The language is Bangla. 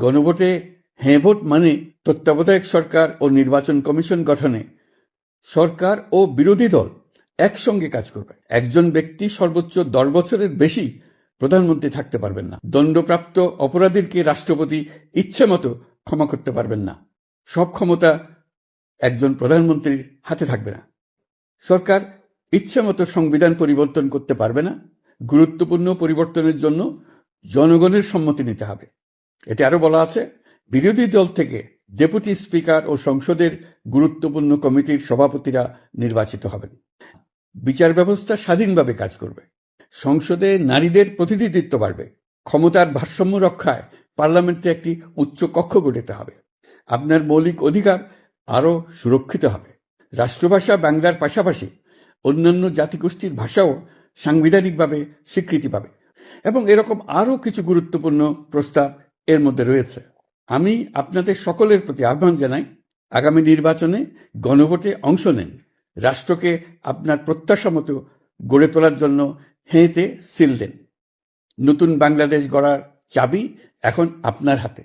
গণভোটে হ্যাঁ ভোট মানে তত্ত্বাবধায়ক সরকার ও নির্বাচন কমিশন গঠনে সরকার ও বিরোধী দল একসঙ্গে কাজ করবে। একজন ব্যক্তি সর্বোচ্চ 10 বছরের বেশি প্রধানমন্ত্রী থাকতে পারবেন না। দণ্ডপ্রাপ্ত অপরাধীকে রাষ্ট্রপতি ইচ্ছে মতো ক্ষমা করতে পারবেন না। সব ক্ষমতা একজন প্রধানমন্ত্রীর হাতে থাকবে না। সরকার ইচ্ছে মতো সংবিধান পরিবর্তন করতে পারবে না। গুরুত্বপূর্ণ পরিবর্তনের জন্য জনগণের সম্মতি নিতে হবে। এতে আরো বলা আছে, বিরোধী দল থেকে ডেপুটি স্পিকার ও সংসদের গুরুত্বপূর্ণ কমিটির সভাপতিরা নির্বাচিত হবেন। বিচার ব্যবস্থা স্বাধীনভাবে কাজ করবে। সংসদে নারীদের প্রতিনিধিত্ব বাড়বে। ক্ষমতার ভারসাম্য রক্ষায় পার্লামেন্টে একটি উচ্চ কক্ষ গঠিত হবে। আপনার মৌলিক অধিকার আরো সুরক্ষিত হবে। রাষ্ট্রভাষা বাংলার পাশাপাশি অন্যান্য জাতিগোষ্ঠীর ভাষাও সাংবিধানিকভাবে স্বীকৃতি পাবে এবং এরকম আরো কিছু গুরুত্বপূর্ণ প্রস্তাব এর মধ্যে রয়েছে। আমি আপনাদের সকলের প্রতি আহ্বান জানাই, আগামী নির্বাচনে গণভোটে অংশ নেন। রাষ্ট্রকে আপনার প্রত্যাশা মতো গড়ে তোলার জন্য হেঁতে সিল দেন। নতুন বাংলাদেশ গড়ার চাবি এখন আপনার হাতে।